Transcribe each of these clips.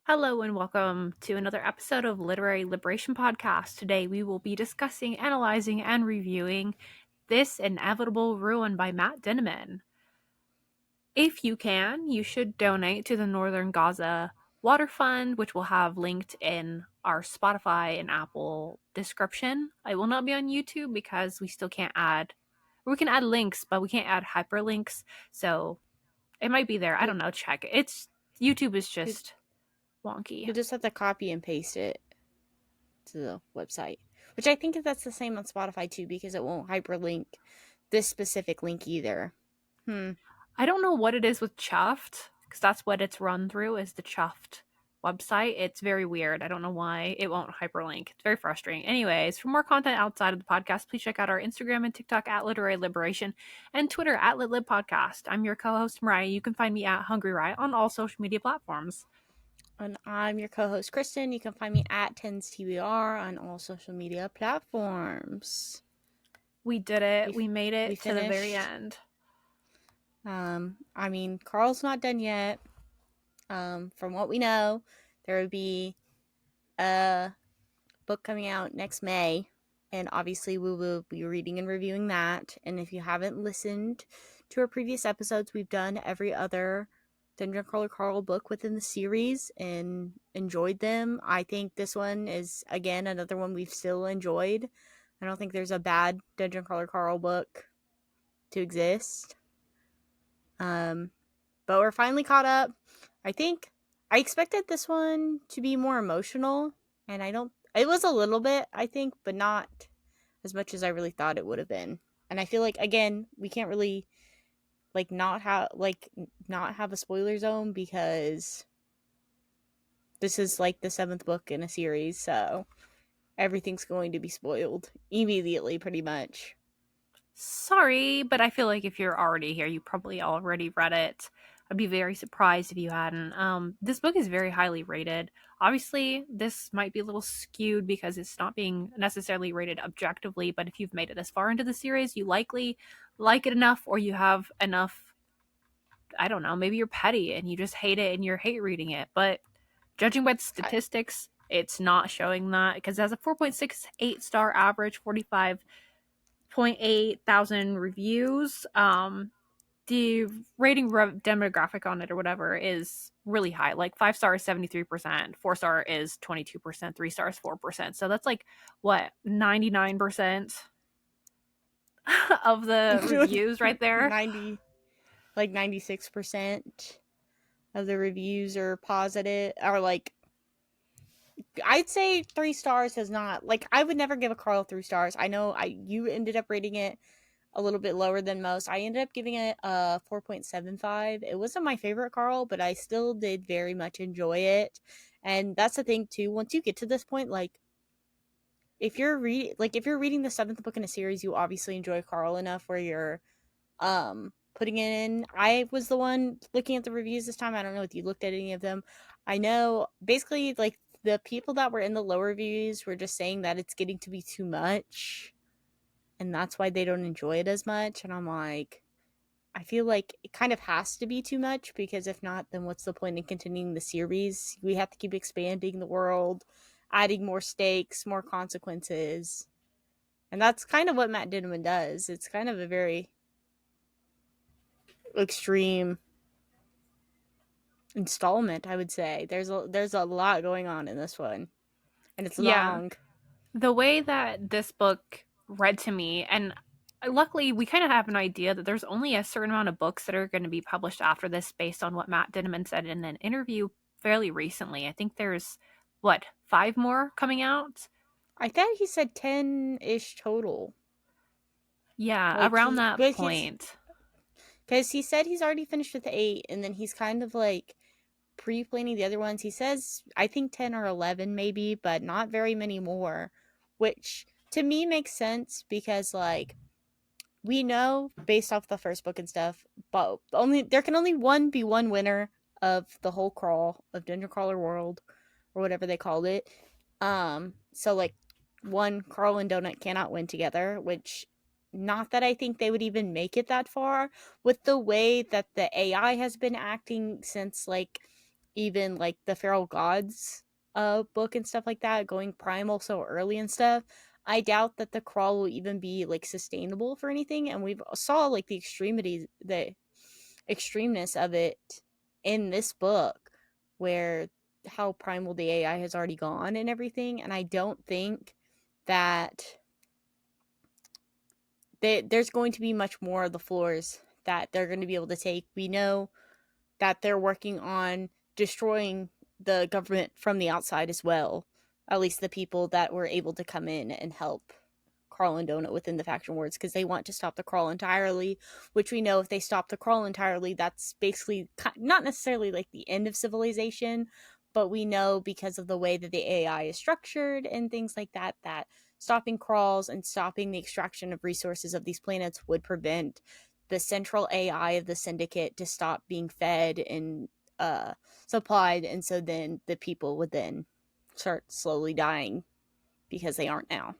Hello and welcome to another episode of Literary Liberation Podcast. Today we will be discussing, analyzing, and reviewing This Inevitable Ruin by Matt Dinniman. If you can, you should donate to the Northern Gaza Water Fund, which we'll have linked in our Spotify and Apple description. I will not be on YouTube because we still can't add, we can add links, but we can't add hyperlinks. So it might be there. I don't know. Check. YouTube is just wonky. You just have to copy and paste it to the website, which I think that's the same on Spotify too, because it won't hyperlink this specific link either. I don't know what it is with Chuffed, because that's what it's run through, is the Chuffed website. It's very weird. I don't know why it won't hyperlink. It's very frustrating. Anyways, for more content outside of the podcast, please check out our Instagram and TikTok at Literary Liberation and Twitter at LitLibPodcast. I'm your co-host, Mariah. You can find me at Hungry Riot on all social media platforms. And I'm your co-host, Kristen. You can find me at TensTBR on all social media platforms. We did it. We made it to the very end. I mean, Carl's not done yet. From what we know, there will be a book coming out next May, and obviously we will be reading and reviewing that. And if you haven't listened to our previous episodes, we've done every other Dungeon Crawler Carl book within the series and enjoyed them. I think this one is, again, another one we've still enjoyed. I don't think there's a bad Dungeon Crawler Carl book to exist. But we're finally caught up. I think I expected this one to be more emotional, and it was a little bit, I think, but not as much as I really thought it would have been. And I feel like, again, we can't really not have a spoiler zone, because this is like the 7th book in a series, so everything's going to be spoiled immediately, pretty much. Sorry, but I feel like if you're already here, you probably already read it. I'd be very surprised if you hadn't. This book is very highly rated. Obviously, this might be a little skewed because it's not being necessarily rated objectively, but if you've made it this far into the series, you likely like it enough, or you have enough, I don't know, maybe you're petty and you just hate it and you're hate reading it. But judging by the statistics, it's not showing that, because it has a 4.68 star average, 45.8 thousand reviews. The rating demographic on it or whatever is really high. Like 5 stars 73%, 4 star is 22%, 3 stars 4%. So that's like what, 99% of the reviews right there. 96% of the reviews are positive, or I'd say 3 stars has not, I would never give a Carl 3 stars. I know you ended up rating it a little bit lower than most. I ended up giving it a 4.75. It wasn't my favorite Carl, but I still did very much enjoy it. And that's the thing too, once you get to this point, if you're reading the 7th book in a series, you obviously enjoy Carl enough where you're putting it in. I was the one looking at the reviews this time. I don't know if you looked at any of them. I know basically the people that were in the lower reviews were just saying that it's getting to be too much, and that's why they don't enjoy it as much. And I'm like, I feel like it kind of has to be too much, because if not, then what's the point in continuing the series? We have to keep expanding the world, adding more stakes, more consequences. And that's kind of what Matt Dinniman does. It's kind of a very extreme installment, I would say. There's a lot going on in this one, and it's long. The way that this book read to me, and luckily we kind of have an idea that there's only a certain amount of books that are going to be published after this based on what Matt Dinniman said in an interview fairly recently. I think there's 5 more coming out. I thought he said 10-ish total. Yeah, around that point. Because he said he's already finished with 8, and then he's kind of pre-planning the other ones. He says, I think 10 or 11 maybe, but not very many more, which to me makes sense, because we know based off the first book and stuff, but there can only be one winner of the whole crawl of Dungeon Crawler World, or whatever they called it. So one, Carl and Donut cannot win together, which not that I think they would even make it that far with the way that the AI has been acting since like even like the Feral Gods book and stuff like that, going primal so early and stuff. I doubt that the crawl will even be like sustainable for anything, and we've saw like the extremeness of it in this book, where how primal the AI has already gone and everything. And I don't think that there's going to be much more of the floors that they're going to be able to take. We know that they're working on destroying the government from the outside as well. At least the people that were able to come in and help Carl and Donut within the faction wars, because they want to stop the crawl entirely, which we know if they stop the crawl entirely, that's basically not necessarily like the end of civilization, but we know because of the way that the AI is structured and things like that, that stopping crawls and stopping the extraction of resources of these planets would prevent the central AI of the syndicate to stop being fed and uh, supplied, and so then the people would then start slowly dying because they aren't now,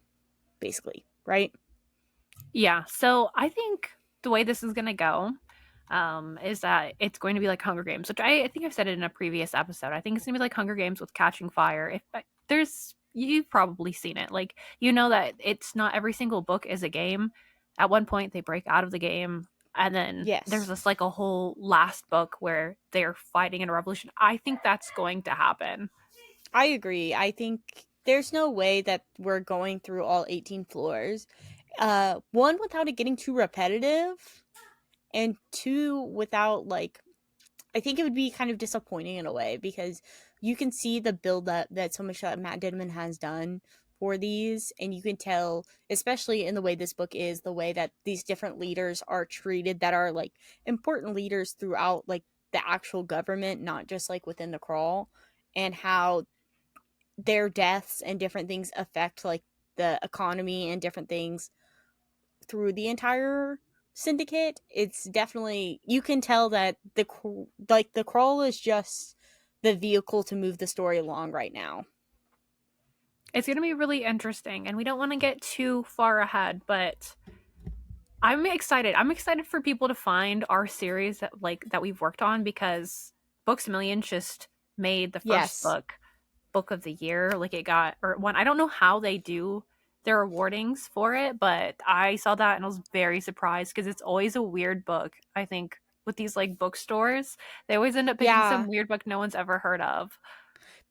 basically, right? Yeah, so I think the way this is going to go is that it's going to be like Hunger Games, which I think I've said it in a previous episode. I think it's going to be like Hunger Games with Catching Fire. If there's, you've probably seen it. Like, you know that it's not every single book is a game. At one point, they break out of the game, and then there's Yes, this like a whole last book where they're fighting in a revolution. I think that's going to happen. I agree. I think there's no way that we're going through all 18 floors. One, without it getting too repetitive, and two, without like, I think it would be kind of disappointing in a way, because you can see the build up that so much that Matt Dinniman has done for these, and you can tell, especially in the way this book is, the way that these different leaders are treated that are like important leaders throughout like the actual government, not just like within the crawl, and how their deaths and different things affect like the economy and different things through the entire syndicate. It's definitely, you can tell that the crawl is just the vehicle to move the story along right now. It's going to be really interesting, and we don't want to get too far ahead, but I'm excited. I'm excited for people to find our series that we've worked on, because Books a Million just made the first Yes. book of the year. Like, it got, or one, I don't know how they do their awardings for it, but I saw that and I was very surprised, because it's always a weird book. I think with these like bookstores, they always end up picking some Yeah. weird book no one's ever heard of.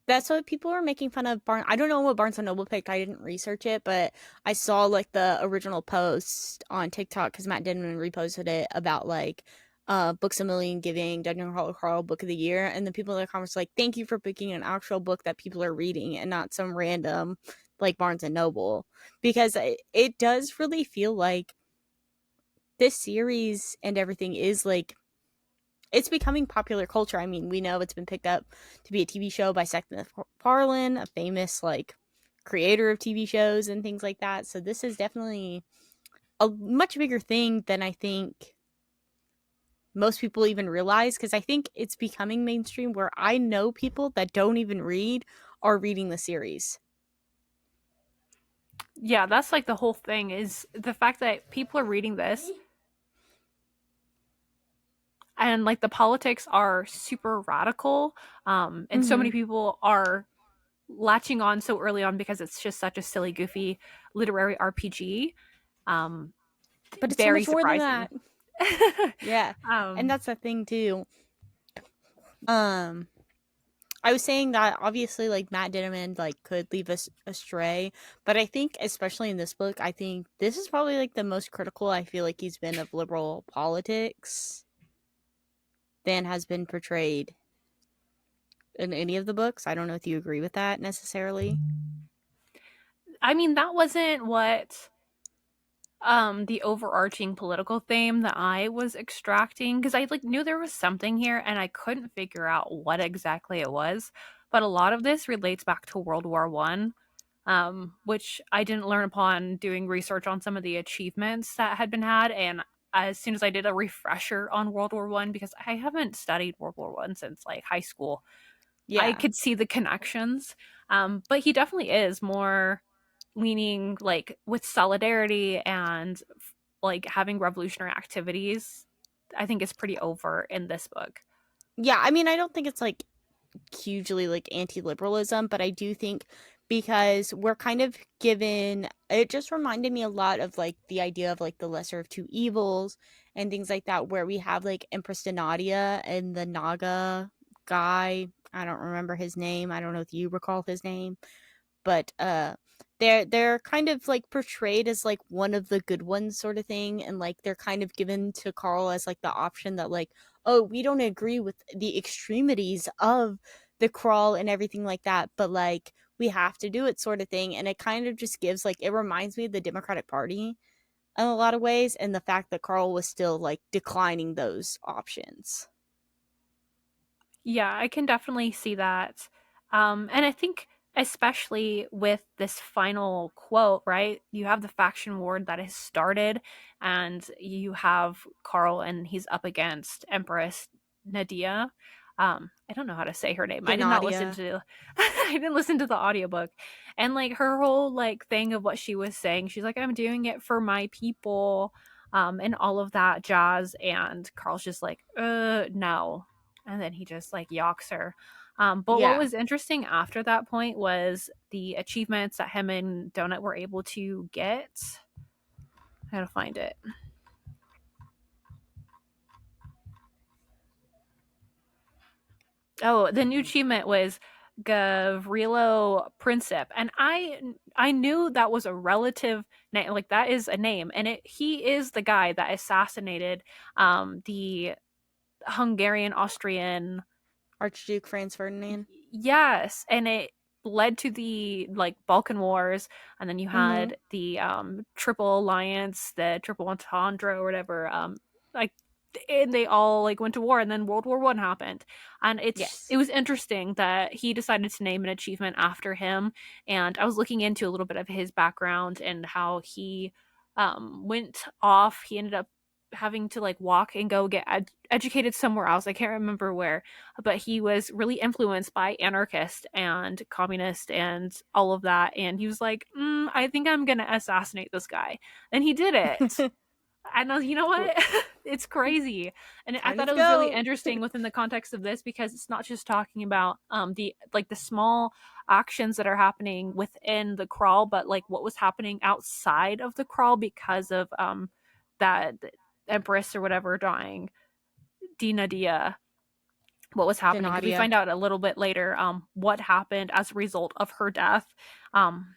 That's what people were making fun of. I don't know what Barnes and Noble picked. I didn't research it, but I saw like the original post on TikTok because Matt Denman reposted it about like Books a Million giving Dungeon Crawl Carl Book of the Year, and the people in the comments were like, "Thank you for picking an actual book that people are reading and not some random like Barnes and Noble," because it does really feel like this series and everything is like it's becoming popular culture. I mean, we know it's been picked up to be a TV show by Seth MacFarlane, a famous like creator of TV shows and things like that. So this is definitely a much bigger thing than I think most people even realize, because I think it's becoming mainstream where I know people that don't even read are reading the series. Yeah, that's like the whole thing, is the fact that people are reading this, and like the politics are super radical, and so many Mm-hmm. people are latching on so early on because it's just such a silly, goofy literary RPG. Um, But it's so very much more than surprising. that. Yeah. And um, that's the thing too. Um I was saying that obviously like Matt Dinniman like could leave us astray, but I think especially in this book, I think this is probably like the most critical I feel like he's been of liberal politics than has been portrayed in any of the books. I don't know if you agree with that necessarily. I mean, that wasn't what the overarching political theme that I was extracting, because I like knew there was something here and I couldn't figure out what exactly it was. But a lot of this relates back to World War One, which I didn't learn upon doing research on some of the achievements that had been had. And as soon as I did a refresher on World War One, because I haven't studied World War One since like high school, I Yeah. could see the connections. But he definitely is more. leaning like with solidarity and like having revolutionary activities, I think is pretty over in this book. Yeah, I mean, I don't think it's like hugely like anti-liberalism, but I do think because we're kind of given, it just reminded me a lot of like the idea of like the lesser of two evils and things like that, where we have like Empress Donadia and the Naga guy. I don't remember his name. I don't know if you recall his name, but they're kind of like portrayed as like one of the good ones sort of thing, and like they're kind of given to Carl as like the option that like, oh, we don't agree with the extremities of the crawl and everything like that, but like we have to do it sort of thing. And it kind of just gives like, it reminds me of the Democratic Party in a lot of ways, and the fact that Carl was still like declining those options. Yeah, I can definitely see that. And I think, especially with this final quote, right? You have the faction war that has started, and you have Carl, and he's up against Empress Nadia. I don't know how to say her name. I did not listen Donadia. to I didn't listen to the audiobook. And like her whole like thing of what she was saying, she's like, I'm doing it for my people, and all of that jazz. And Carl's just like, no, and then he just like yawks her. But what Yeah. was interesting after that point was the achievements that him and Donut were able to get. I gotta find it. Oh, the new achievement was Gavrilo Princip, and I knew that was a relative name, like that is a name, and he is the guy that assassinated the Hungarian Austrian. Archduke Franz Ferdinand. Yes, and it led to the like Balkan Wars, and then you Mm-hmm. had the Triple Alliance, the Triple Entendre or whatever. Like, and they all like went to war, and then World War I happened, and it Yes. was interesting that he decided to name an achievement after him. And I was looking into a little bit of his background and how he went off. He ended up having to like walk and go get educated somewhere else. I can't remember where, but he was really influenced by anarchist and communist and all of that. And he was like, I think I'm going to assassinate this guy. And he did it. I know, you know what? It's crazy. And I Time thought to it was really go. interesting within the context of this because it's not just talking about the like the small actions that are happening within the crawl, but like what was happening outside of the crawl because of that empress or whatever dying, Dina Dia, what was happening, because we Donadia. find out a little bit later what happened as a result of her death, um,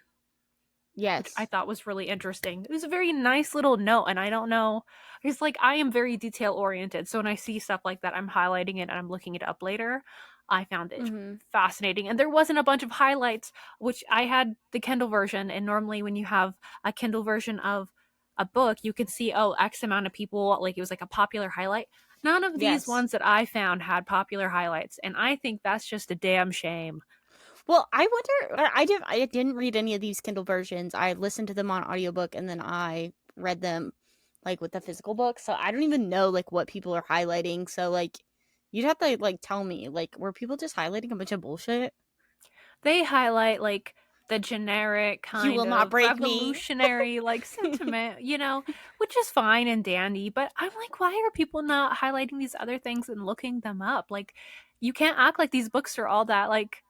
which I Yes. thought was really interesting. It was a very nice little note, and I don't know, it's like I am very detail oriented, so when I see stuff like that, I'm highlighting it and I'm looking it up later. I found it Mm-hmm. fascinating, and there wasn't a bunch of highlights, which I had the Kindle version, and normally when you have a Kindle version of a book, you can see, oh, X amount of people, like it was like a popular highlight. None of these Yes. ones that I found had popular highlights, and I think that's just a damn shame. Well, I wonder. I didn't read any of these Kindle versions. I listened to them on audiobook and then I read them like with the physical book. So I don't even know like what people are highlighting. So like you'd have to like tell me, like, were people just highlighting a bunch of bullshit? They highlight like the generic You will kind not of break me. revolutionary like sentiment, which is fine and dandy, but I'm like, why are people not highlighting these other things and looking them up? Like, you can't act like these books are all that like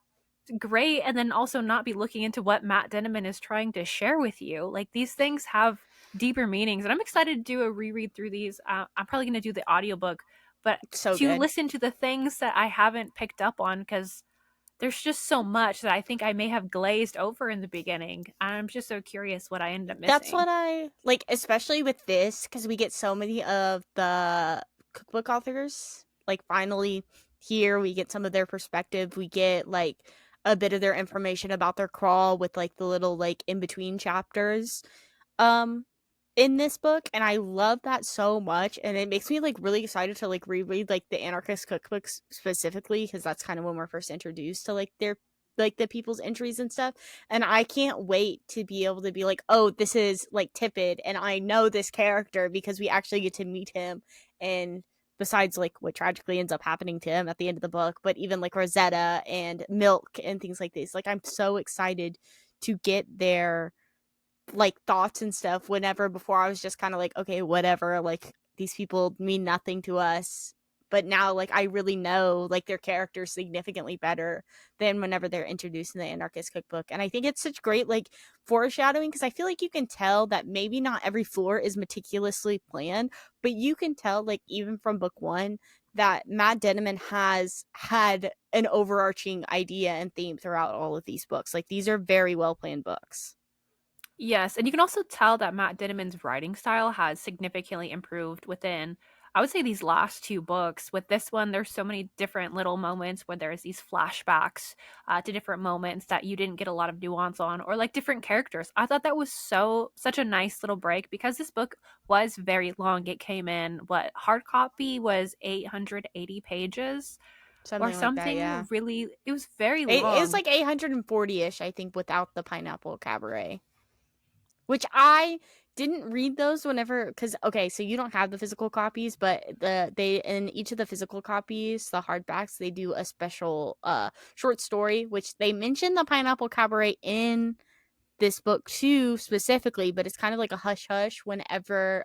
great and then also not be looking into what Matt Dinniman is trying to share with you. Like, these things have deeper meanings, and I'm excited to do a reread through these. I'm probably going to do the audiobook, but So to good. listen to the things that I haven't picked up on, because there's just so much that I think I may have glazed over in the beginning. I'm just so curious what I ended up That's missing. what I like, especially with this, because we get so many of the cookbook authors. Like, finally, here we get some of their perspective. We get like a bit of their information about their crawl with like the little like in between chapters. Um, in this book, and I love that so much, and it makes me like really excited to like reread like the anarchist cookbooks specifically, because that's kind of when we're first introduced to like their like the people's entries and stuff. And I can't wait to be able to be like, oh, this is like Tippett and I know this character because we actually get to meet him. And besides like what tragically ends up happening to him at the end of the book, but even like Rosetta and Milk and things like this, like I'm so excited to get their like thoughts and stuff whenever before I was just kind of like, okay, whatever, like these people mean nothing to us. But now like I really know like their characters significantly better than whenever they're introduced in the Anarchist Cookbook. And I think it's such great like foreshadowing because I feel like you can tell that maybe not every floor is meticulously planned, but you can tell like even from book 1 that Matt Dinniman has had an overarching idea and theme throughout all of these books. Like these are very well planned books. Yes, and you can also tell that Matt Dinniman's writing style has significantly improved within, I would say, these last two books. With this one, there's so many different little moments where there's these flashbacks to different moments that you didn't get a lot of nuance on, or like different characters. I thought that was such a nice little break because this book was very long. It came in, what, hard copy was 880 pages or Something like that, something yeah. really, it was very It's long. like 840-ish, I think, without the Pineapple Cabaret. Which I didn't read those whenever because okay, so you don't have the physical copies, but they in each of the physical copies, the hardbacks, they do a special short story, which they mention the Pineapple Cabaret in this book too, specifically, but it's kind of like a hush hush whenever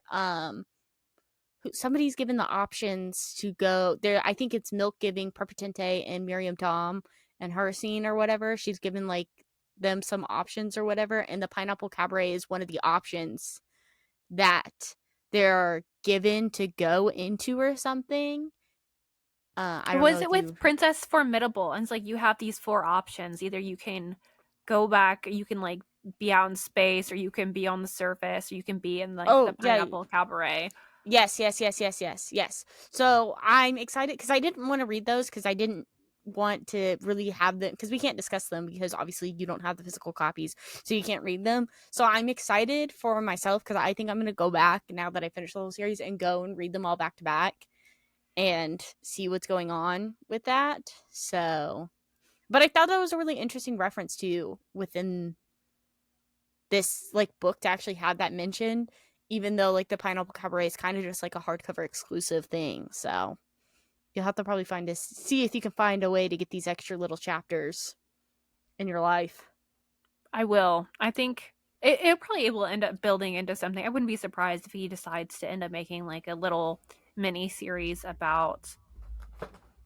somebody's given the options to go there. I think it's Milk giving Perpetente and Miriam Tom and her scene or whatever. She's given like them some options or whatever, and the Pineapple Cabaret is one of the options that they're given to go into or something. I don't know Was if it with you. Princess Formidable? And it's like you have these four options. Either you can go back, you can like be out in space, or you can be on the surface, or you can be in like the Oh yeah, Pineapple Cabaret. yes. So I'm excited because I didn't want to read those because I didn't want to really have them because we can't discuss them because obviously you don't have the physical copies, so you can't read them. So I'm excited for myself because I think I'm gonna go back now that I finished the whole series and go and read them all back to back and see what's going on with that. So, but I thought that was a really interesting reference to within this like book to actually have that mentioned, even though like the Pineapple Cabaret is kind of just like a hardcover exclusive thing. So you'll have to probably find this, see if you can find a way to get these extra little chapters in your life. I will. I think it probably will end up building into something. I wouldn't be surprised if he decides to end up making like a little mini series about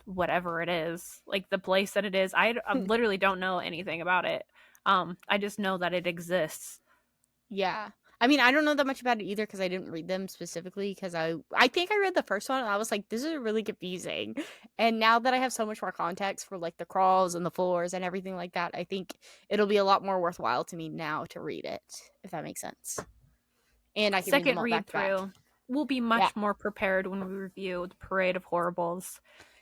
whatever it is, like the place that it is. I literally don't know anything about it. I just know that it exists. Yeah. I mean, I don't know that much about it either because I didn't read them specifically because I think I read the first one and I was like, this is really confusing. And now that I have so much more context for like the crawls and the floors and everything like that, I think it'll be a lot more worthwhile to me now to read it, if that makes sense. And I can read them Second all back read to back. through, we'll be Yeah. much more prepared when we review the Parade of Horribles.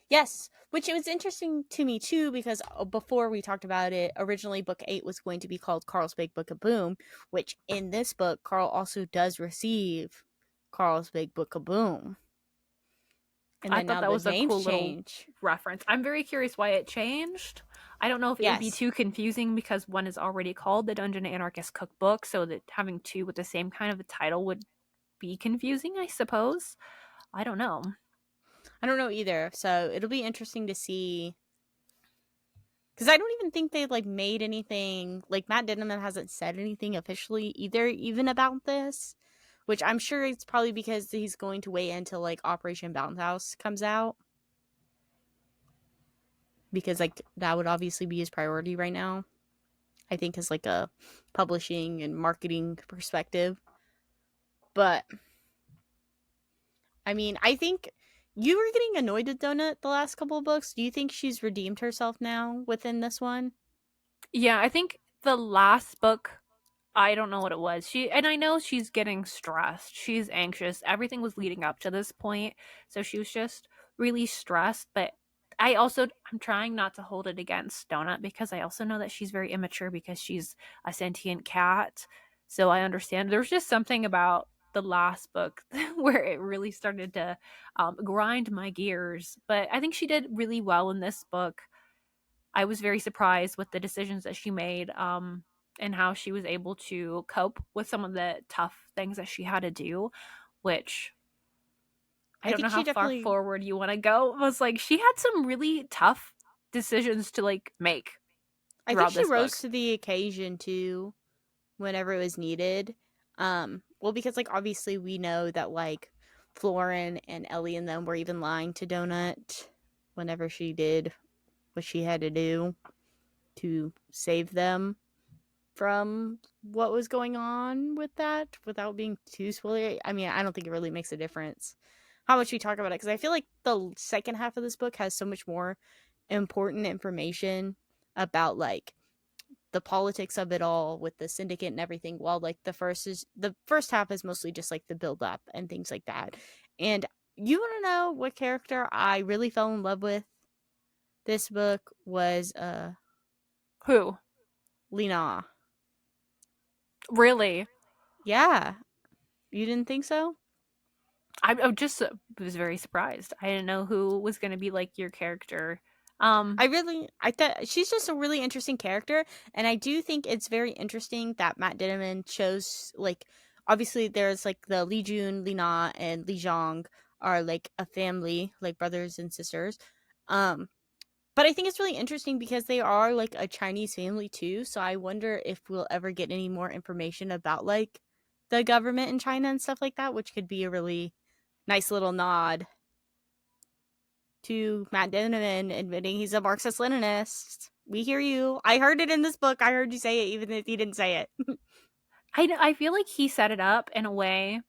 Yes, which it was interesting to me too because before we talked about it, originally book 8 was going to be called Carl's Big Book of Boom, which in this book Carl also does receive Carl's Big Book of Boom. And I then thought now that the was a names cool little change. reference. I'm very curious why it changed. I don't know if it would be Yes. too confusing because one is already called the Dungeon Anarchist Cookbook, so that having two with the same kind of a title would be confusing, I suppose. I don't know. I don't know either. So it'll be interesting to see because I don't even think they like made anything like Matt Dinniman hasn't said anything officially either, even about this. Which I'm sure it's probably because he's going to wait until like Operation Bounce House comes out because like that would obviously be his priority right now. I think as like a publishing and marketing perspective. But I mean, I think you were getting annoyed with Donut the last couple of books. Do you think she's redeemed herself now within this one? Yeah, I think the last book, I don't know what it was. And I know she's getting stressed. She's anxious. Everything was leading up to this point, so she was just really stressed, but I'm trying not to hold it against Donut because I also know that she's very immature because she's a sentient cat. So I understand. There's just something about the last book where it really started to grind my gears, but I think she did really well in this book. I was very surprised with the decisions that she made, and how she was able to cope with some of the tough things that she had to do, which I I don't know think how she far definitely. forward you want to go. It was like she had some really tough decisions to like make I think throughout she this rose book. to the occasion too. whenever it was needed. Well, because like obviously we know that like Florin and Ellie and them were even lying to Donut whenever she did what she had to do to save them from what was going on with that without being too spoilery. I mean, I don't think it really makes a difference how much we talk about it because I feel like the second half of this book has so much more important information about like the politics of it all with the syndicate and everything, while like the first half is mostly just like the build up and things like that. And you want to know what character I really fell in love with this book was Who? Lena. Really? Yeah, you didn't think so? I just was very surprised. I didn't know who was going to be like your character. I thought she's just a really interesting character, and I do think it's very interesting that Matt Dinniman chose like obviously there's like the Li Jun, Li Na, and Li Zhang are like a family, like brothers and sisters. Um, but I think it's really interesting because they are like a Chinese family too. So I wonder if we'll ever get any more information about like the government in China and stuff like that, which could be a really nice little nod to Matt Dinniman admitting he's a Marxist Leninist. We hear you. I heard it in this book. I heard you say it, even if you didn't say it. I feel like he set it up in a way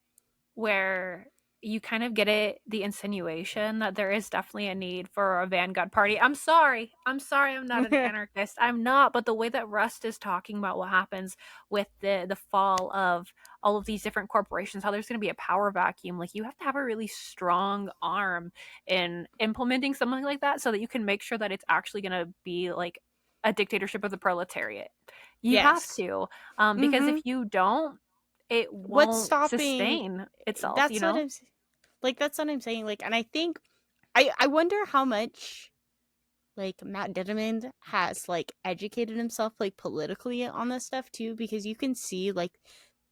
where you kind of get the insinuation that there is definitely a need for a vanguard party. I'm sorry I'm not an anarchist, I'm not, but the way that Rust is talking about what happens with the fall of all of these different corporations, how there's going to be a power vacuum, like you have to have a really strong arm in implementing something like that so that you can make sure that it's actually going to be like a dictatorship of the proletariat. You have Yes. to, because if Mm-hmm. you don't, it What's won't stopping? sustain itself, you That's what know? I'm like. That's what I'm saying. Like, and I think I wonder how much like Matt Dinniman has like educated himself like politically on this stuff too, because you can see like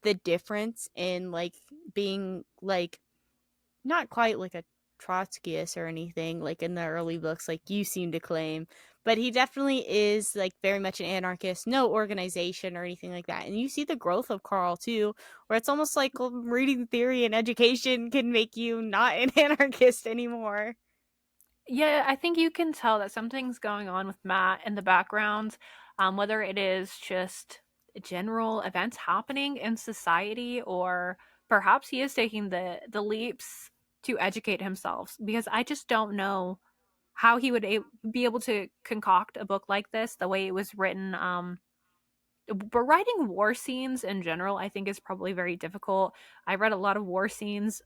the difference in like being like not quite like a Trotskyist or anything like in the early books like you seem to claim, but he definitely is like very much an anarchist, no organization or anything like that. And you see the growth of Carl too, where it's almost like reading theory and education can make you not an anarchist anymore. Yeah, I think you can tell that something's going on with Matt in the background, whether it is just general events happening in society or perhaps he is taking the leaps to educate himself because I just don't know how he would be able to concoct a book like this the way it was written. But writing war scenes in general, I think, is probably very difficult. I read a lot of war scenes.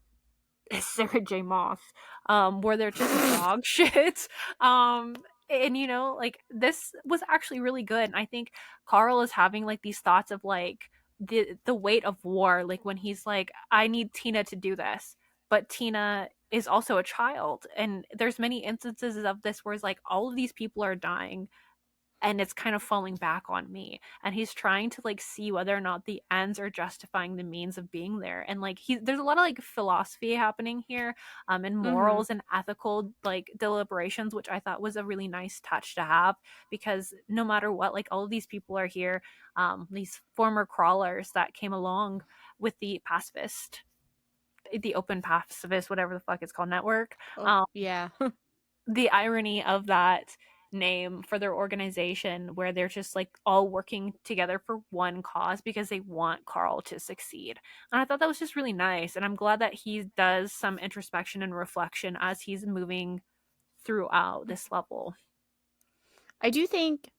Sarah J. Moss, where they're just dog shit. Um, and you know, like this was actually really good. And I think Carl is having like these thoughts of like the weight of war, like when he's like, I need Tina to do this, but Tina is also a child, and there's many instances of this where it's like all of these people are dying and it's kind of falling back on me, and he's trying to like see whether or not the ends are justifying the means of being there, and like there's a lot of like philosophy happening here, and Mm-hmm. morals and ethical like deliberations, which I thought was a really nice touch to have, because no matter what, like all of these people are here, these former crawlers that came along with the open pacifist, whatever the fuck it's called, network. Oh um, yeah. the irony of that name for their organization, where they're just like all working together for one cause because they want Carl to succeed. And I thought that was just really nice, and I'm glad that he does some introspection and reflection as he's moving throughout this level. I do think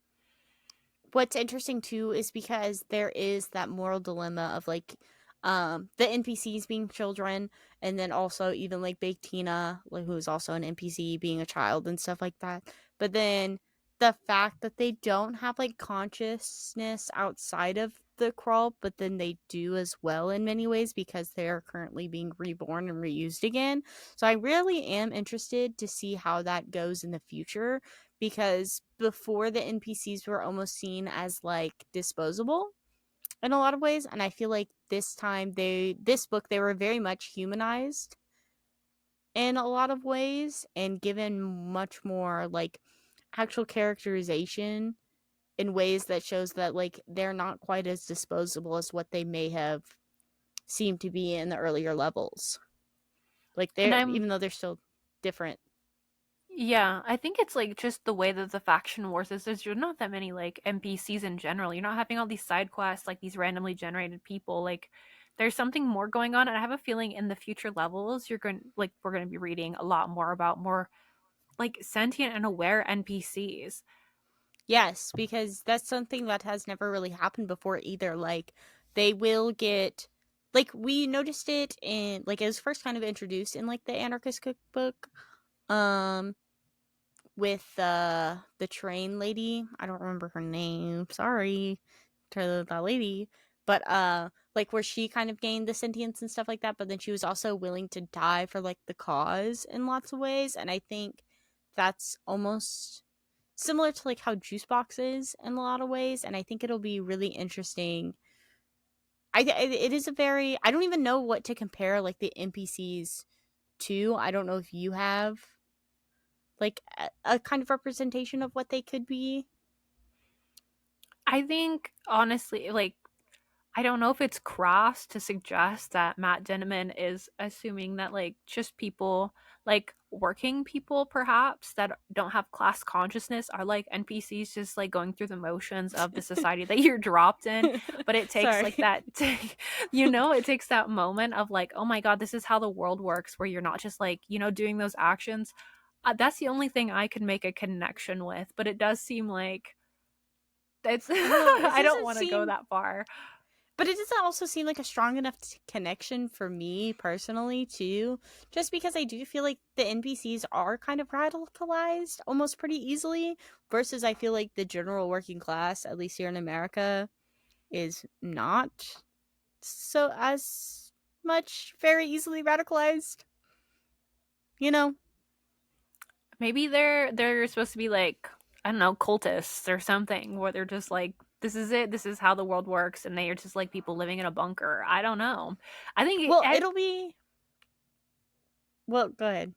what's interesting too is because there is that moral dilemma of like the NPCs being children, and then also even like Big Tina, like who's also an NPC being a child and stuff like that. But then the fact that they don't have like consciousness outside of the crawl, but then they do as well in many ways because they are currently being reborn and reused again. So I really am interested to see how that goes in the future, because before the NPCs were almost seen as like disposable in a lot of ways, and I feel like this book they were very much humanized in a lot of ways and given much more like actual characterization in ways that shows that like they're not quite as disposable as what they may have seemed to be in the earlier levels. Like And they're I'm even though they're still different. Yeah, I think it's like just the way that the faction wars is there's not that many like NPCs in general. You're not having all these side quests like these randomly generated people. Like there's something more going on, and I have a feeling in the future levels we're going to be reading a lot more about more like sentient and aware NPCs. Yes, because that's something that has never really happened before either. Like they will get like we noticed it in like it was first kind of introduced in like the anarchist cookbook. Um with the train lady. I don't remember her name. Sorry to that lady. But like where she kind of gained the sentience and stuff like that, but then she was also willing to die for like the cause in lots of ways. And I think that's almost similar to like how Juicebox is in a lot of ways. And I think it'll be really interesting. It is a very I don't even know what to compare like the NPCs to. I don't know if you have like a kind of representation of what they could be. I think honestly, like I don't know if it's crass to suggest that Matt Dinniman is assuming that like just people like working people perhaps that don't have class consciousness are like NPCs just like going through the motions of the society that you're dropped in, but it takes like Sorry. that it takes that moment of like, oh my god, this is how the world works where you're not just like, doing those actions. That's the only thing I can make a connection with, but it does seem like it's I don't know. It I don't doesn't want to go seem, that far. but it doesn't also seem like a strong enough connection for me personally, too. Just because I do feel like the NPCs are kind of radicalized almost pretty easily, versus I feel like the general working class, at least here in America, is not so as much very easily radicalized. You know? Maybe they're supposed to be like, I don't know, cultists or something, where they're just like, this is it, this is how the world works, and they are just like people living in a bunker. I don't know. I think Well, it'll be. Well, go ahead.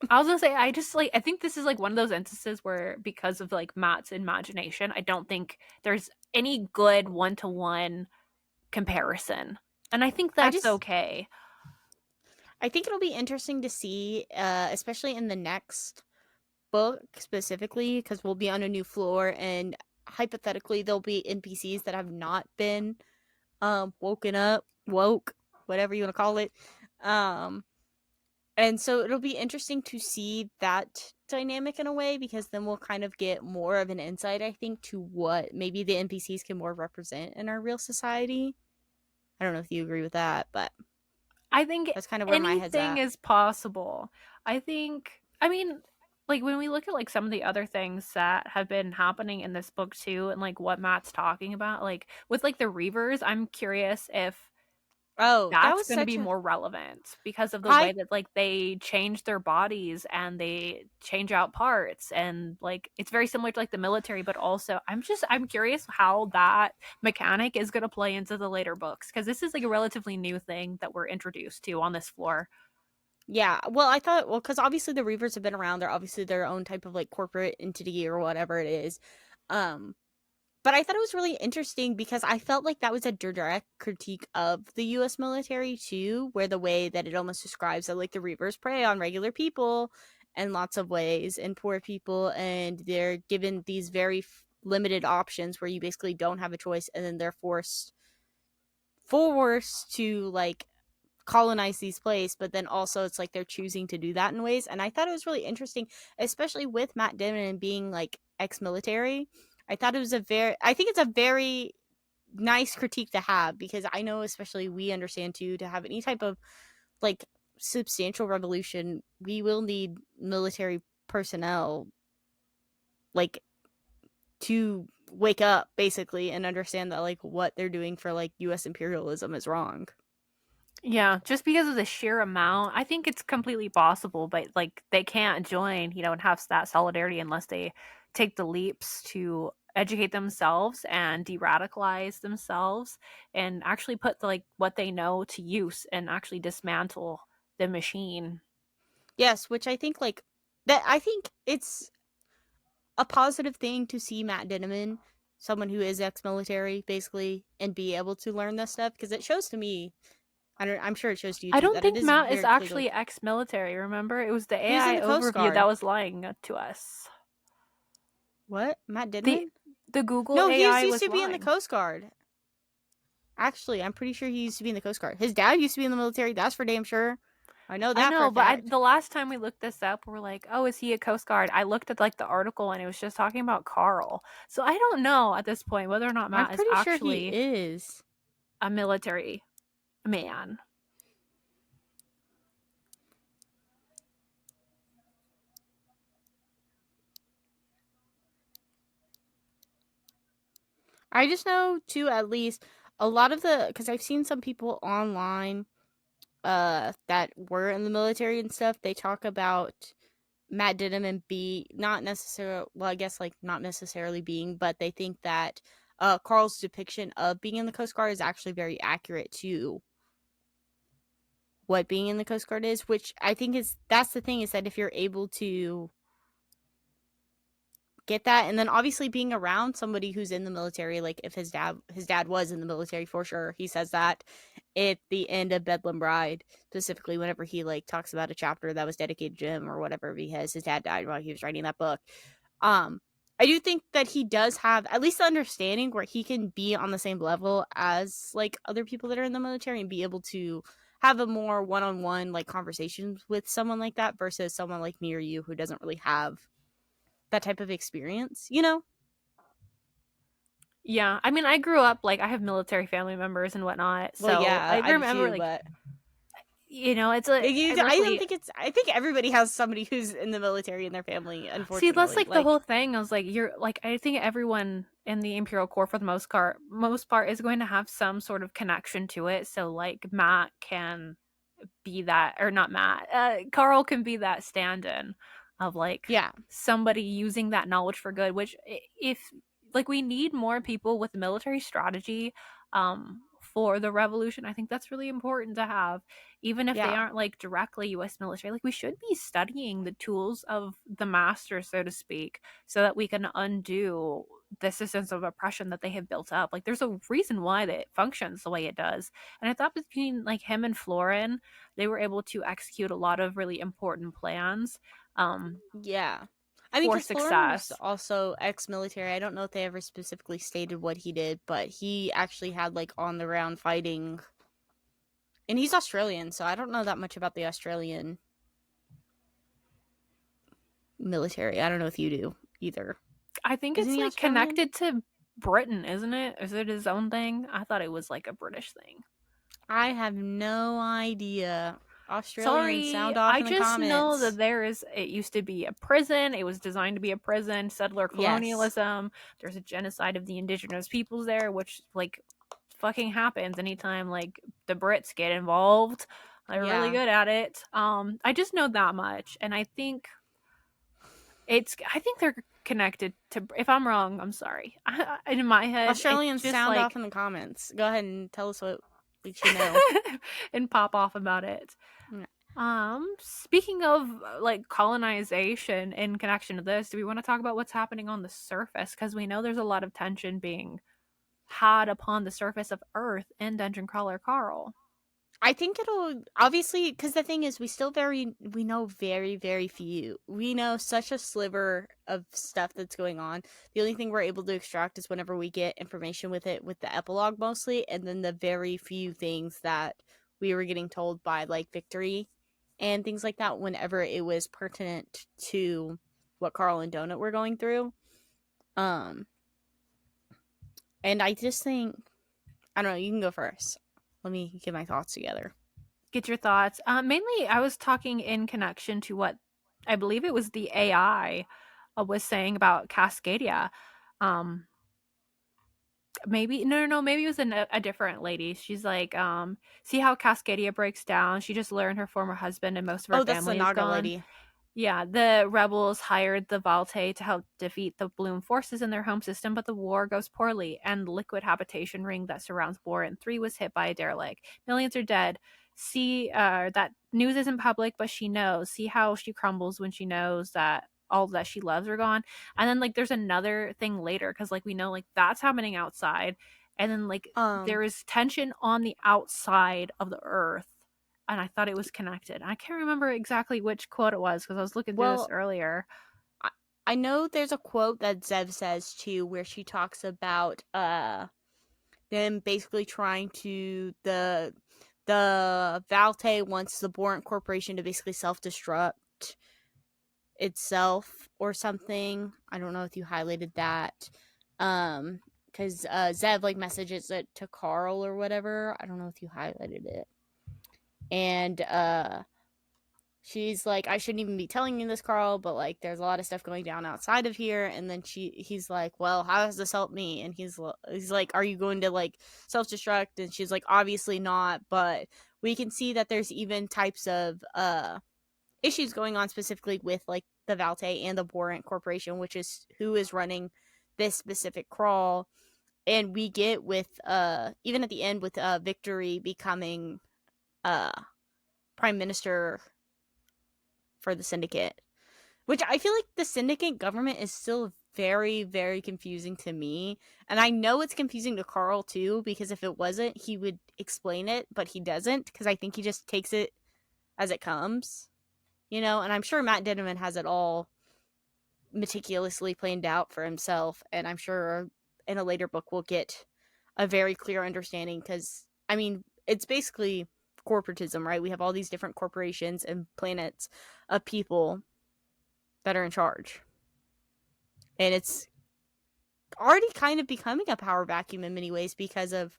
I was gonna say I think this is like one of those instances where because of like Matt's imagination, I don't think there's any good one to one comparison, and I think I that's just okay. I think it'll be interesting to see, especially in the next book specifically, because we'll be on a new floor, and hypothetically, there'll be NPCs that have not been woken up, woke, whatever you want to call it. Um, and so it'll be interesting to see that dynamic in a way, because then we'll kind of get more of an insight, I think, to what maybe the NPCs can more represent in our real society. I don't know if you agree with that, but I think that's kind of where my head's anything at. is possible. I mean, like when we look at like some of the other things that have been happening in this book too, and like what Matt's talking about, like with like the Reavers, I'm curious if Oh, that that's was going to such be a more relevant because of the way I that like they change their bodies and they change out parts, and like it's very similar to like the military, but also I'm curious how that mechanic is going to play into the later books because this is like a relatively new thing that we're introduced to on this floor. Yeah, well, I thought, well, because obviously the Reavers have been around. They're obviously their own type of like corporate entity or whatever it is. Um, but I thought it was really interesting because I felt like that was a direct critique of the U.S. military too, where the way that it almost describes that like the Reavers prey on regular people in lots of ways and poor people, and they're given these very limited options where you basically don't have a choice, and then they're forced to like colonize these places, but then also it's like they're choosing to do that in ways. And I thought it was really interesting, especially with Matt Damon being like ex-military. I think it's a very nice critique to have, because I know especially we understand too, to have any type of like substantial revolution, we will need military personnel like to wake up basically and understand that like what they're doing for like US imperialism is wrong. Yeah, just because of the sheer amount, I think it's completely possible, but like they can't join, and have that solidarity unless they take the leaps to educate themselves and de-radicalize themselves and actually put like what they know to use and actually dismantle the machine. Yes, which I think I think it's a positive thing to see Matt Dinniman someone who is ex-military basically and be able to learn this stuff, because it shows to me, I'm sure it shows to you I too, don't that it think is Matt is very clearly. actually ex-military, remember? It was the He was in AI the Coast overview that Guard. was lying to us. What? Matt The Dinniman? the Google No, he AI used was to be in the lying. Coast Guard. Actually, I'm pretty sure he used to be in the Coast Guard. His dad used to be in the military. That's for damn sure. I know I that for a know, but fact. the last time we looked this up, we're like, "Oh, is he a Coast Guard?" I looked at like the article and it was just talking about Carl. So I don't know at this point whether or not I'm Matt is pretty sure he actually is. a military man. I just know too, at least a lot of the, because I've seen some people online that were in the military and stuff. They talk about Matt Dinniman be not necessarily, well, I guess like not necessarily being, but they think that Carl's depiction of being in the Coast Guard is actually very accurate to what being in the Coast Guard is, which I think is, that's the thing, is that if you're able to get that, and then obviously being around somebody who's in the military, like if his dad was in the military for sure. He says that at the end of Bedlam Bride, specifically whenever he like talks about a chapter that was dedicated to him or whatever, because his dad died while he was writing that book. um I do think that he does have at least the understanding where he can be on the same level as like other people that are in the military and be able to have a more one-on-one like conversations with someone like that versus someone like me or you who doesn't really have that type of experience, you know? Yeah, I mean, I grew up like I have military family members and whatnot, Well, so yeah, I I do remember too, like but it's a I don't luckily think it's. I think everybody has somebody who's in the military in their family. see, that's Unfortunately, like the like whole thing. I was like, you're like, I think everyone in the Imperial Corps, for the most part, is going to have some sort of connection to it. So, like, Matt can be that, or not Matt, Carl can be that stand-in of like yeah, somebody using that knowledge for good. Which, if like, we need more people with military strategy, for the revolution. I think that's really important to have, even if they yeah, aren't like directly U.S. military. Like we should be studying the tools of the master, so to speak, so that we can undo the systems of oppression that they have built up. Like there's a reason why that it functions the way it does. And I thought between like him and Florin, they were able to execute a lot of really important plans, yeah. I mean, for because Florin was success. also ex-military. I don't know if they ever specifically stated what he did, but he actually had like on the ground fighting, and he's Australian, so I don't know that much about the Australian military. I don't know if you do either. I think Isn't it's he like Australian? connected to Britain, isn't it? Is it his own thing? I thought it was like a British thing. I have no idea. Australians, Sorry, sound off I in the just know that comments. it used to be a prison. It was designed to be a prison, settler Yes. colonialism. There's a genocide of the indigenous peoples there, which like fucking happens anytime like the Brits get involved. They're really Yeah. good at it. I just know that much, and I think they're connected to. If I'm wrong, I'm sorry. In my head, it's Australians, just sound off like in the comments. Go ahead and tell us what we should know. and pop off about it. Mm. Speaking of like colonization in connection to this, do we want to talk about what's happening on the surface? Because we know there's a lot of tension being had upon the surface of Earth in Dungeon Crawler Carl. I think it'll obviously, because the thing is, we know very, very few. We know such a sliver of stuff that's going on. The only thing we're able to extract is whenever we get information with it, with the epilogue mostly, and then the very few things that we were getting told by like Victory and things like that whenever it was pertinent to what Carl and Donut were going through. Um, and I just think, I don't know, you can go first. Let me get my thoughts together. Get your thoughts. Mainly, I was talking in connection to what I believe it was the AI was saying about Cascadia. Um, maybe no, maybe it was a different lady. She's like, see how Cascadia breaks down. She just learned her former husband and most of her Oh, that's the family is Naga gone. lady. Yeah, the rebels hired the Valte to help defeat the Bloom forces in their home system, but the war goes poorly, and the liquid habitation ring that surrounds Boran 3 was hit by a derelict. Millions are dead. See, that news isn't public, but she knows. See how she crumbles when she knows that all that she loves are gone. And then like there's another thing later because like we know like that's happening outside, and then like Um, there is tension on the outside of the earth. And I thought it was connected. I can't remember exactly which quote it was because I was looking through this well, earlier. I, I know there's a quote that Zev says too, where she talks about them basically trying to the Valte wants the Borant Corporation to basically self destruct itself or something. I don't know if you highlighted that. Because Zev like messages it to Carl or whatever. I don't know if you highlighted it. And she's like, I shouldn't even be telling you this, Carl, but like there's a lot of stuff going down outside of here. And then he's like, well, how does this help me? And he's like, are you going to like self-destruct? And she's like, obviously not, but we can see that there's even types of issues going on specifically with like the Valte and the Borant Corporation, which is who is running this specific crawl. And we get with even at the end with Victory becoming uh prime minister for the syndicate, which I feel like the syndicate government is still very, very confusing to me. And I know it's confusing to Carl too, because if it wasn't, he would explain it, but he doesn't, because I think he just takes it as it comes, and I'm sure Matt Dinniman has it all meticulously planned out for himself. And I'm sure in a later book we'll get a very clear understanding, because, I mean, it's basically corporatism, right? We have all these different corporations and planets of people that are in charge. And it's already kind of becoming a power vacuum in many ways because of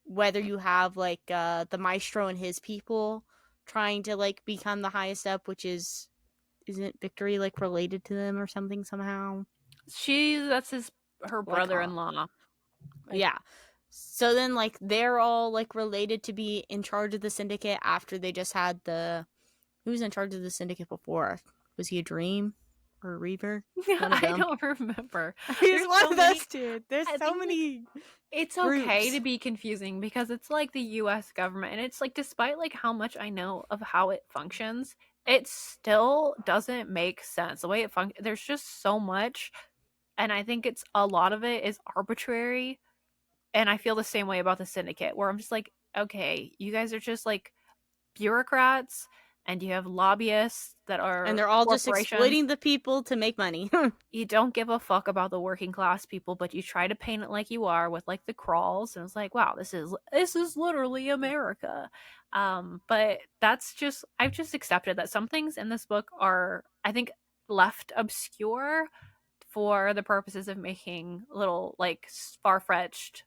whether you have like the maestro and his people trying to like become the highest up, which isn't Victory like related to them or something somehow? That's his her Like, brother-in-law. Like yeah. So then like they're all like related to be in charge of the syndicate after they just had the who was in charge of the syndicate before? Was he a dream or a reaver? One of I them. don't remember. He's There's one so of many. those two. There's I so think like many it's okay to groups. be confusing because it's like the US government, and it's like despite like how much I know of how it functions, it still doesn't make sense. The way it functions, there's just so much, and I think it's a lot of it is arbitrary. And I feel the same way about the syndicate where I'm just like, okay, you guys are just like bureaucrats and you have lobbyists that And are they're all just corporations. exploiting the people to make money. You don't give a fuck about the working class people, but you try to paint it like you are with like the crawls, and it's like, wow, this is literally America. But that's just I've just accepted that some things in this book are, I think, left obscure for the purposes of making little like far-fetched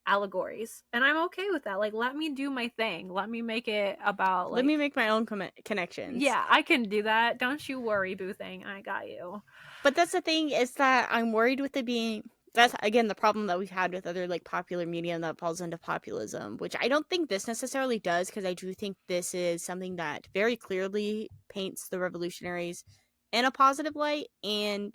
allegories, and I'm okay with that. Like, let me do my thing, let me make it about Let me like, make my own connections. yeah, I can do that, don't you worry, boo thing, I got you. But that's the thing is that I'm worried with it being that's again the problem that we've had with other like popular media that falls into populism, which I don't think this necessarily does, because I do think this is something that very clearly paints the revolutionaries in a positive light. And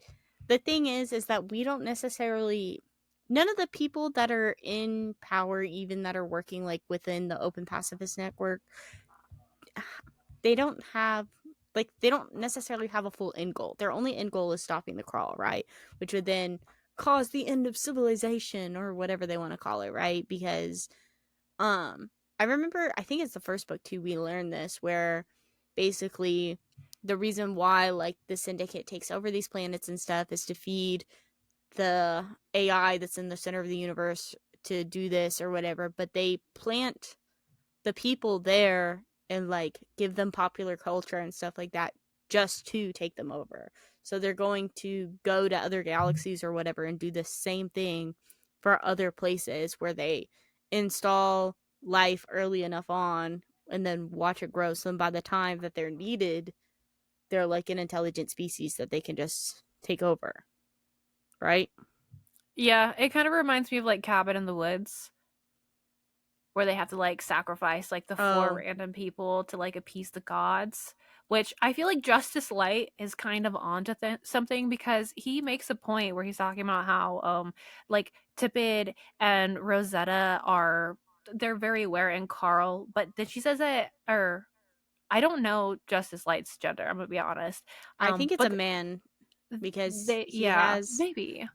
the thing is that we don't necessarily none of the people that are in power, even that are working like within the open pacifist network, they don't have they don't necessarily have a full end goal. Their only end goal is stopping the crawl, right? Which would then cause the end of civilization or whatever they want to call it, right? Because I remember I think it's the first book too we learned this, where basically the reason why like the syndicate takes over these planets and stuff is to feed the AI that's in the center of the universe to do this or whatever, but they plant the people there and like give them popular culture and stuff like that just to take them over. So they're going to go to other galaxies or whatever and do the same thing for other places where they install life early enough on and then watch it grow. So by the time that they're needed, they're like an intelligent species that they can just take over. Right? Yeah, it kind of reminds me of like Cabin in the Woods, where they have to like sacrifice like the four Oh, random people to like appease the gods. Which I feel like Justice Light is kind of onto something, because he makes a point where he's talking about how like Tipid and Rosetta are, they're very aware, and Carl, but then she says that, or I don't know Justice Light's gender, I'm gonna be honest. I think it's a But man because they he yeah, has, maybe.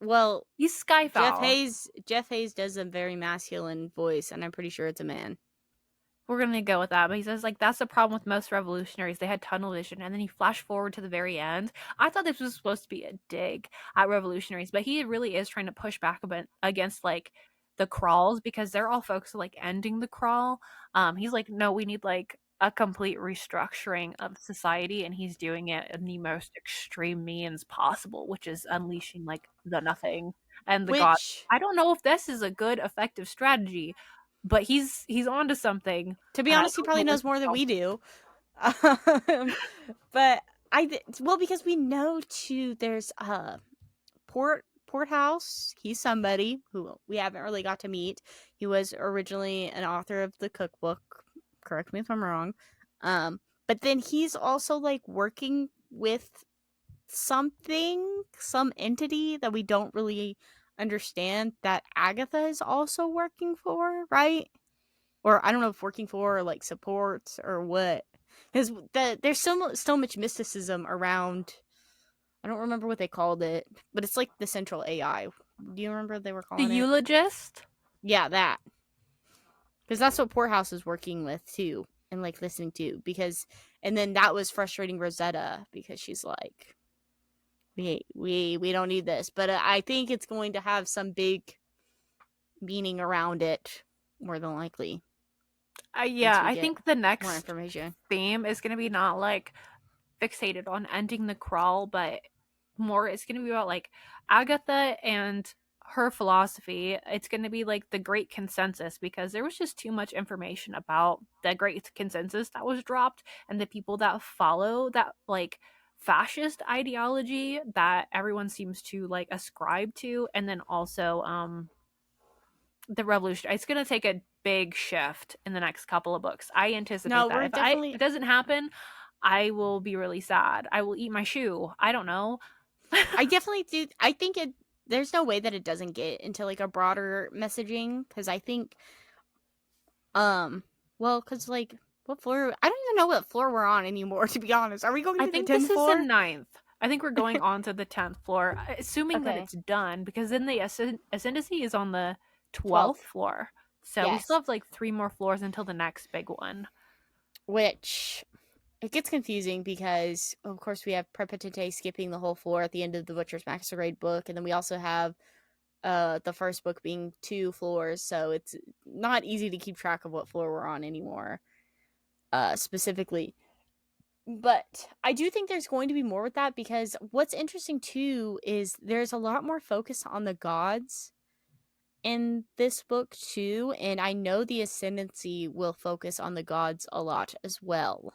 well, He's Jeff Skyfall. Hayes Jeff Hayes does a very masculine voice, and I'm pretty sure it's a man. We're gonna go with that. But he says like that's the problem with most revolutionaries. They had tunnel vision, and then he flashed forward to the very end. I thought this was supposed to be a dig at revolutionaries, but he really is trying to push back a bit against like the crawls because they're all focused on like ending the crawl. He's like, no, we need like a complete restructuring of society, and he's doing it in the most extreme means possible, which is unleashing like the nothing and the god. Which, I don't know if this is a good, effective strategy, but he's onto something. to be And I honest, he don't know probably where knows he's more than going. we do. But well, because we know too, there's Porthouse. He's somebody who we haven't really got to meet. He was originally an author of the cookbook. Correct me if I'm wrong. But then he's also like working with some entity that we don't really understand that Agatha is also working for, right? Or I don't know if working for or like supports or what. Because there's so much mysticism around. I don't remember what they called it, but it's like the central AI. Do you remember what they were The calling it? eulogist? Yeah, that. Because that's what Poorhouse is working with too, and like listening to. Because and then that was frustrating Rosetta because she's like, we don't need this, but I think it's going to have some big meaning around it, more than likely, once Yeah, we I get think the more next information. theme is going to be not like fixated on ending the crawl, but more it's going to be about like Agatha and her philosophy. It's going to be like the great consensus because there was just too much information about the great consensus that was dropped and the people that follow that like fascist ideology that everyone seems to like ascribe to, and then also the revolution. It's going to take a big shift in the next couple of books. I No, anticipate that we're if definitely. it doesn't happen, I will be really sad. I will eat my shoe. I don't know. I definitely do. I think it. There's no way that it doesn't get into like a broader messaging, because I think, um, well, because like what floor? I don't even know what floor we're on anymore. To be honest, are we going I to the think this 10th is the floor? ninth. I think we're going on to the 10th floor, assuming that Okay, it's done, because then the ascendancy is on the 12th 12th. floor. So we still Yes, have like three more floors until the next big one. which it gets confusing because of course we have Prepotente skipping the whole floor at the end of the Butcher's Masquerade book, and then we also have the first book being 2 floors, so it's not easy to keep track of what floor we're on anymore, specifically. But I do think there's going to be more with that, because what's interesting too is there's a lot more focus on the gods in this book too, and I know the ascendancy will focus on the gods a lot as well.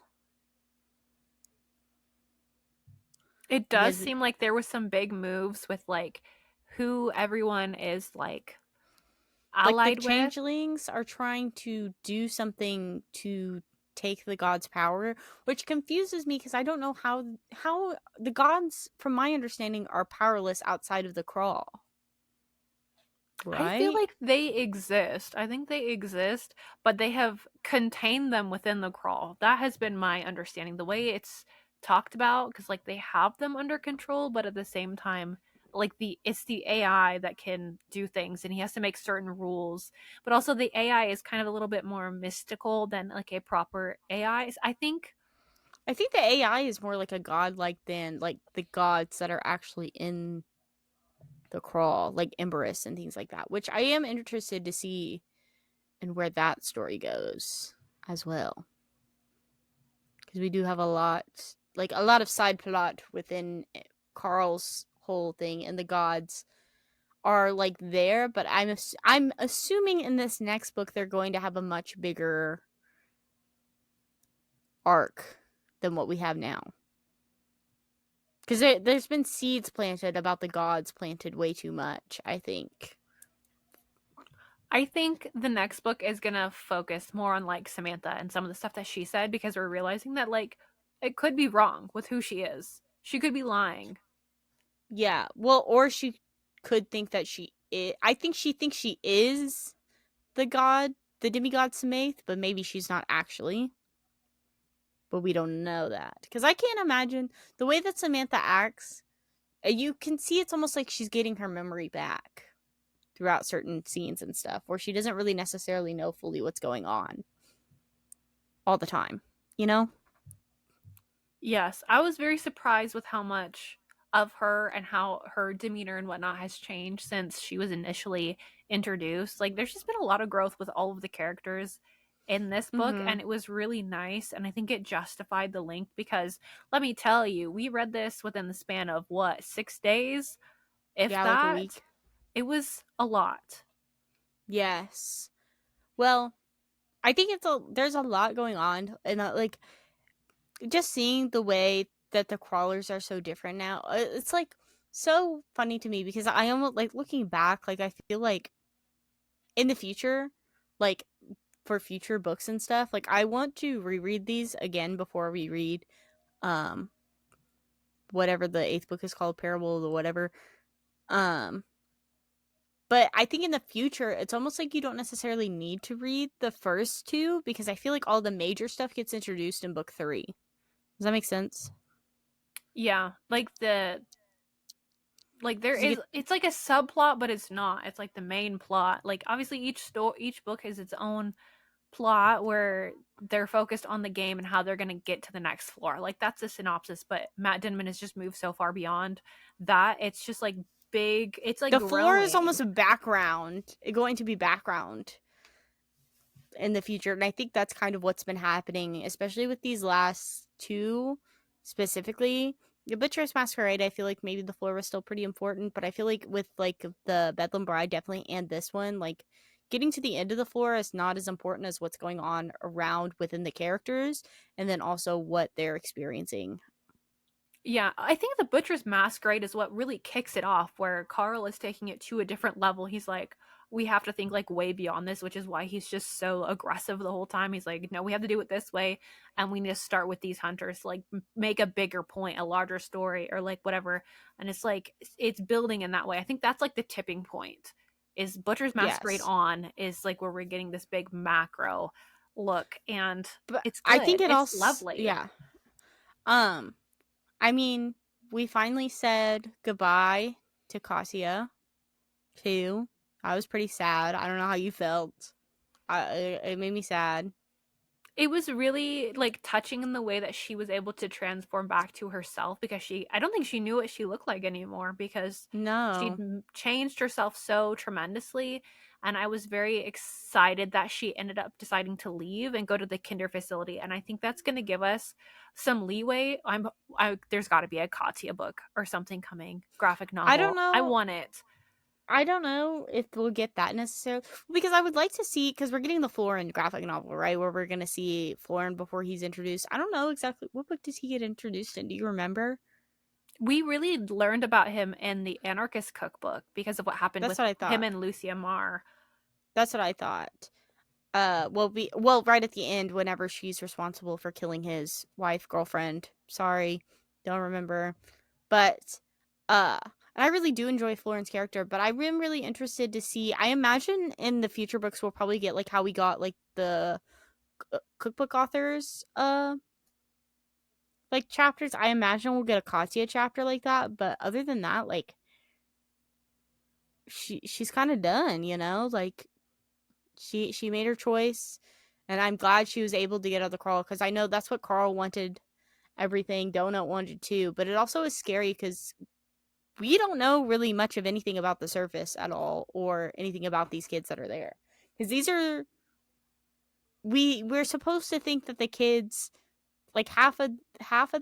It does Because seem like there was some big moves with like who everyone is like like the allied with. changelings are trying to do something to take the gods' power, which confuses me because I don't know how the gods, from my understanding, are powerless outside of the crawl, I feel right? like they exist. I think they exist, but they have contained them within the crawl. That has been my understanding. The way it's talked about, because like they have them under control, but at the same time, like it's the AI that can do things, and he has to make certain rules. But also, the AI is kind of a little bit more mystical than like a proper AI. I think I think the AI is more like a god, like than like the gods that are actually in the crawl, like Emberus and things like that, which I am interested to see and where that story goes as well, because we do have a lot of side plot within Carl's whole thing, and the gods are like there, but I'm assuming in this next book they're going to have a much bigger arc than what we have now, because there's been seeds planted about the gods planted way too much, I think. the next book is gonna focus more on like Samantha and some of the stuff that she said because we're realizing that like it could be wrong with who she is. She could be lying. Yeah, well, or she could think that I think she thinks she is the god, the demigod Samaith, but maybe she's not actually. but we don't know that. Because I can't imagine the way that Samantha acts. You can see it's almost like she's getting her memory back throughout certain scenes and stuff, where she doesn't really necessarily know fully what's going on all the time, you know? Yes, I was very surprised with how much of her and how her demeanor and whatnot has changed since she was initially introduced. Like, there's just been a lot of growth with all of the characters in this book, Mm-hmm. and it was really nice. And I think it justified the length because let me tell you, we read this within the span of what, 6 days? If Yeah, like a that, week. it was a lot. Yes. Well, I think there's a lot going on, and like just seeing the way that the crawlers are so different now. It's like so funny to me because I almost like looking back. Like I feel like in the future, like for future books and stuff, like I want to reread these again before we read um whatever the eighth book is called, Parable or whatever. Um, but I think in the future, it's almost like you don't necessarily need to read the first two because I feel like all the major stuff gets introduced in book three. Does that make sense? Yeah, like there Because you is get it's like a subplot but it's not. It's like the main plot. Like obviously each book has its own plot where they're focused on the game and how they're going to get to the next floor. Like that's a synopsis, but Matt Dinniman has just moved so far beyond that. It's just like big, it's like the floor is growing. almost a background, going to be background in the future. And I think that's kind of what's been happening, especially with these last two specifically. The Butcher's Masquerade, I feel like maybe the floor was still pretty important, but I feel like with like the Bedlam Bride definitely and this one, like getting to the end of the floor is not as important as what's going on around within the characters and then also what they're experiencing. Yeah, I think the Butcher's Masquerade is what really kicks it off, where Carl is taking it to a different level. He's like, we have to think like way beyond this, which is why he's just so aggressive the whole time. He's like, no, we have to do it this way, and we need to start with these hunters, like make a bigger point, a larger story, or like whatever. And it's like it's building in that way. I think that's like the tipping point. Is Butcher's Masquerade Yes. on is like where we're getting this big macro look, and But it's I think good. it It's also, lovely. yeah. Um, I mean, we finally said goodbye to Cassia too. I was pretty sad. I don't know how you felt. It made me sad. It was really like touching in the way that she was able to transform back to herself because I don't think she knew what she looked like anymore because she'd No, changed herself so tremendously. And I was very excited that she ended up deciding to leave and go to the kinder facility. And I think that's going to give us some leeway. There's got to be a Katya book or something coming, graphic I don't novel. I know. want it. I don't know if we'll get that necessarily because I would like to see because we're getting the Florin graphic novel, right? Where we're gonna see Florin before he's introduced. I don't know exactly what book does he get introduced in. Do you remember? We really learned about him in the Anarchist Cookbook because of what happened That's with what I him thought. and Lucia Marr. That's what I thought. Right at the end, whenever she's responsible for killing his wife, girlfriend. Sorry, don't remember. But uh and I really do enjoy Florin's character, but I am really interested to see. I imagine in the future books we'll probably get like how we got like the cookbook authors like chapters. I imagine we'll get a Katya chapter like that, but other than that, like she's kind of done, you know? Like she made her choice and I'm glad she was able to get out of the Carl cuz I know that's what Carl wanted everything Donut wanted too, but it also is scary cuz we don't know really much of anything about the surface at all or anything about these kids that are there. Cuz these are we're supposed to think that the kids like half of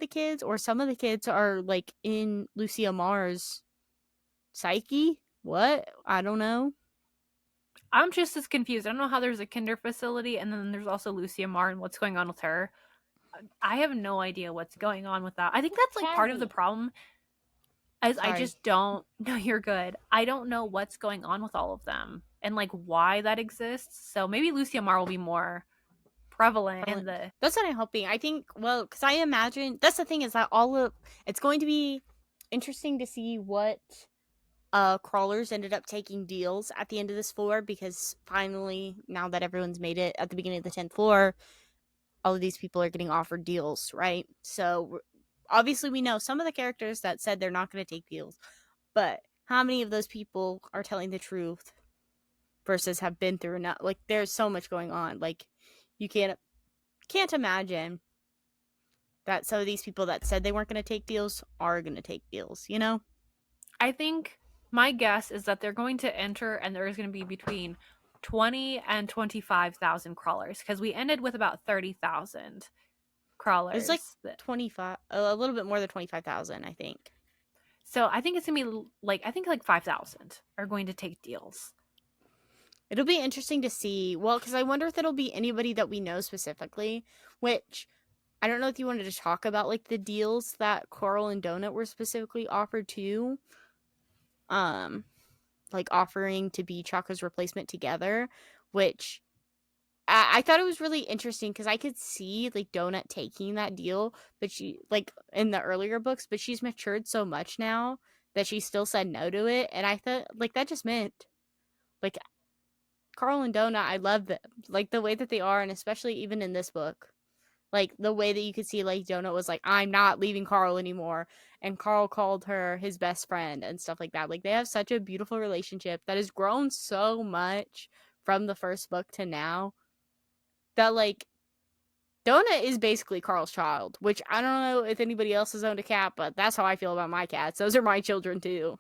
the kids or some of the kids are like in Lucia Marr's psyche. What? I don't know. I'm just as confused. I don't know how there's a kinder facility and then there's also Lucia Marr and what's going on with her. I have no idea what's going on with that. I think that's like part of the Cassie. problem as I Sorry. just don't know. You're good. I don't know what's going on with all of them and like why that exists. So maybe Lucia Marr will be more prevalent in Prevalent. the That's what I'm hoping. I think well, because I imagine that's the thing is that all of it's going to be interesting to see what crawlers ended up taking deals at the end of this floor because finally now that everyone's made it at the beginning of the 10th floor all of these people are getting offered deals, right? So obviously we know some of the characters that said they're not going to take deals, but how many of those people are telling the truth versus have been through enough? Like there's so much going on. Like you can't imagine that some of these people that said they weren't going to take deals are going to take deals, you know? I think my guess is that they're going to enter and there is going to be between 20 and 25,000 crawlers because we ended with about 30,000 It was like crawlers. 25, a little bit more than 25,000, I think. So I think it's going to be like, I think like 5,000 are going to take deals. It'll be interesting to see. Well, because I wonder if it'll be anybody that we know specifically, which I don't know if you wanted to talk about like the deals that Coral and Donut were specifically offered to. Like offering to be Chaka's replacement together, which I thought it was really interesting because I could see like Donut taking that deal, but she like in the earlier books, but she's matured so much now that she still said no to it, and I thought like that just meant like Carl and Donut. I love them like the way that they are, and especially even in this book. Like the way that you could see like Donut was like, I'm not leaving Carl anymore. And Carl called her his best friend and stuff like that. Like they have such a beautiful relationship that has grown so much from the first book to now that like Donut is basically Carl's child, which I don't know if anybody else has owned a cat, but that's how I feel about my cats. Those are my children too.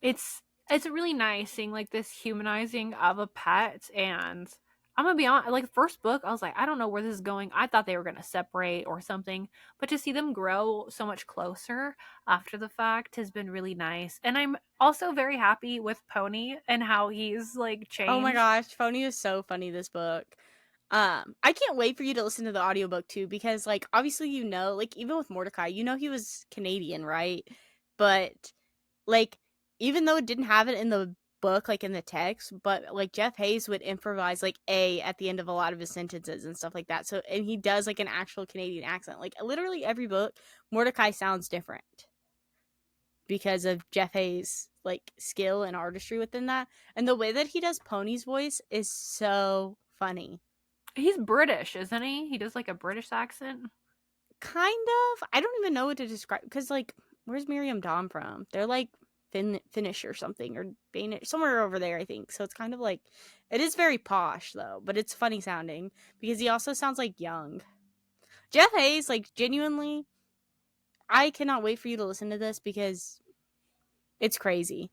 It's really nice seeing like this humanizing of a pet. And I'm gonna be honest, like the first book I was like, I don't know where this is going. I thought they were gonna separate or something, but to see them grow so much closer after the fact has been really nice. And I'm also very happy with Pony and how he's like Oh my changed. gosh, Phony is so funny this book. I can't wait for you to listen to the audiobook too, because like obviously you know, like even with Mordecai, you know he was Canadian, right? But like even though it didn't have it in the book, like in the text, but like Jeff Hayes would improvise like a at the end of a lot of his sentences and stuff like that. So and he does like an actual Canadian accent. Like literally every book, Mordecai sounds different because of Jeff Hayes' like skill and artistry within that. And the way that he does Pony's voice is so funny. He's British, isn't he? He does like a British accent. Kind of. I don't even know what to describe because like where's Miriam Dom from? They're like Finnish or something or Danish somewhere over there, I think. So it's kind of like it is very posh though, but it's funny sounding because he also sounds like young. Jeff Hayes, like genuinely, I cannot wait for you to listen to this because it's crazy.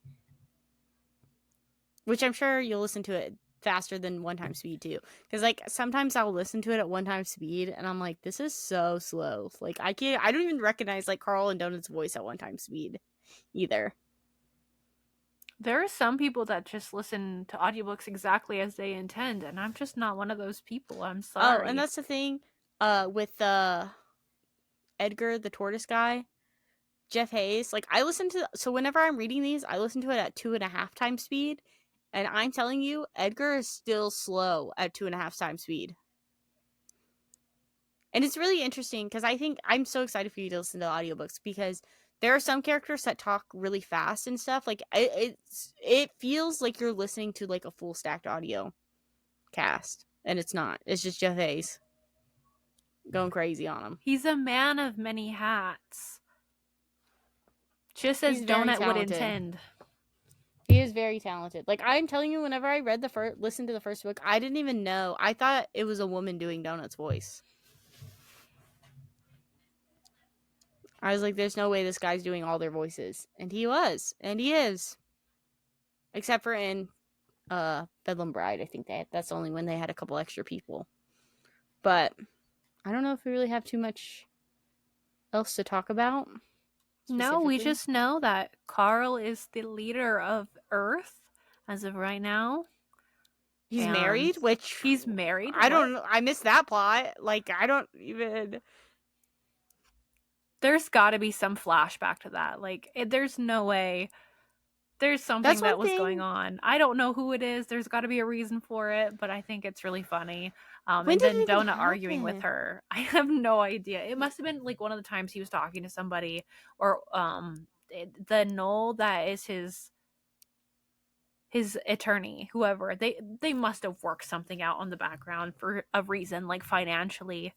Which I'm sure you'll listen to it faster than one time speed too. Because like sometimes I'll listen to it at one time speed and I'm like, this is so slow. Like I don't even recognize like Carl and Donut's voice at one time speed either. There are some people that just listen to audiobooks exactly as they intend, and I'm just not one of those people. I'm Oh, and sorry. that's the thing, with Edgar the tortoise guy, Jeff Hayes. Like I listen to so whenever I'm reading these, I listen to it at 2.5 times speed. And I'm telling you, Edgar is still slow at 2.5 times speed. And it's really interesting because I think I'm so excited for you to listen to audiobooks because there are some characters that talk really fast and stuff. Like it feels like you're listening to like a full stacked audio cast, and it's not. It's just Jeff Hayes going crazy on him. He's a man of many hats, just as He's very Donut would talented. intend. He is very talented. Like I'm telling you, whenever I read the first, listened to the first book, I didn't even know. I thought it was a woman doing Donut's voice. I was like, "There's no way this guy's doing all their voices," and he was, and he is, except for in Bedlam Bride. I think that's only when they had a couple extra people. But I don't know if we really have too much else to talk about No, we specifically. just know that Carl is the leader of Earth as of right now, He's and married, which he's married. I What? don't know. I missed that plot. Like I don't even. There's got to be some flashback to that. Like, there's no way. There's That's something that one was going thing. on. I don't know who it is. There's got to be a reason for it, but I think it's really funny. When And did then it even Donut arguing with happen? her. I have no idea. It must have been like one of the times he was talking to somebody, or the knoll that is his attorney, whoever, they must have worked something out on the background for a reason, like financially.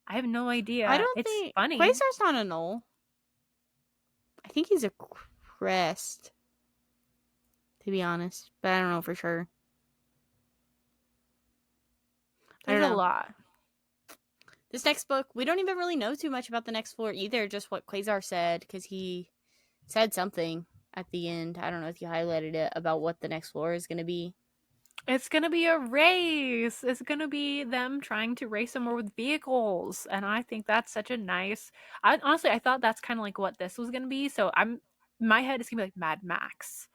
I have no I idea. don't It's think funny. Quasar's not a null. I think he's a crest, to be honest, but I don't know for sure. I There's don't a know. lot. This next book, we don't even really know too much about the next floor either, just what Quasar said, because he said something at the end. I don't know if you highlighted it about what the next floor is going to be. It's gonna be a race. It's gonna be them trying to race somewhere with vehicles, and I think that's such a nice. I honestly, I thought that's kind of like what this was gonna be. So I'm, my head is gonna be like Mad Max.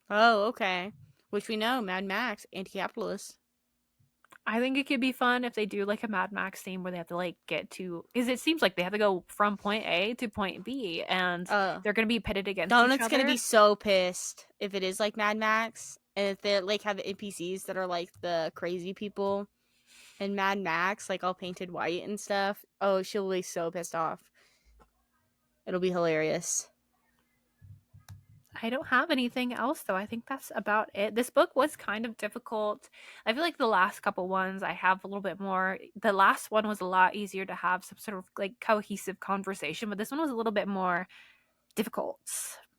Oh, okay. Which we know, Mad Max, anti-capitalist. I think it could be fun if they do like a Mad Max theme where they have to like get to, because it seems like they have to go from point A to point B, and they're gonna be pitted against each Donut's gonna other. be so pissed if it is like Mad Max, and if they like have NPCs that are like the crazy people and Mad Max, like all painted white and stuff. Oh, she'll be so pissed off. It'll be hilarious. I don't have anything else though. I think that's about it. This book was kind of difficult. I feel like the last couple ones I have a little bit more. The last one was a lot easier to have some sort of like cohesive conversation, but this one was a little bit more difficult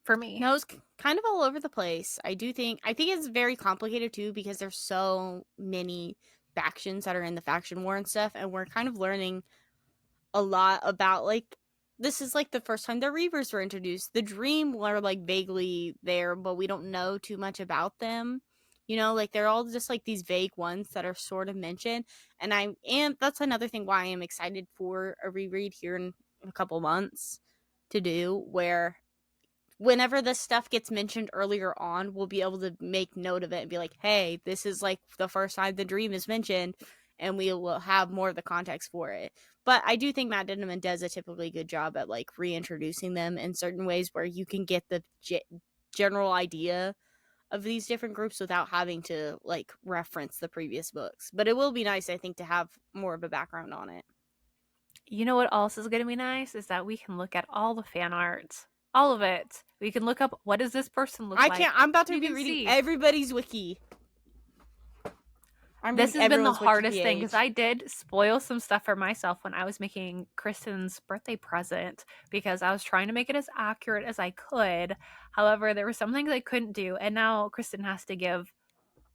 for me. No, it's kind of all over the place. I think it's very complicated too because there's so many factions that are in the faction war and stuff, and we're kind of learning a lot about like this is like the first time the Reavers were introduced. The Dream were like vaguely there, but we don't know too much about them. You know, like they're all just like these vague ones that are sort of mentioned. And that's another thing why I am excited for a reread here in a couple months to do, where whenever this stuff gets mentioned earlier on, we'll be able to make note of it and be like, hey, this is like the first time the Dream is mentioned, and we will have more of the context for it. But I do think Matt Dinniman does a typically good job at like reintroducing them in certain ways where you can get the general idea of these different groups without having to like reference the previous books. But it will be nice, I think, to have more of a background on it. You know what else is going to be nice is that we can look at all the fan art, all of it. We can look up what does this person look I like. can't. I'm about to You be can reading see. everybody's wiki. I'm This reading has been the everyone's wiki hardest thing because page. I did spoil some stuff for myself when I was making Kristen's birthday present because I was trying to make it as accurate as I could. However, there were some things I couldn't do, and now Kristen has to give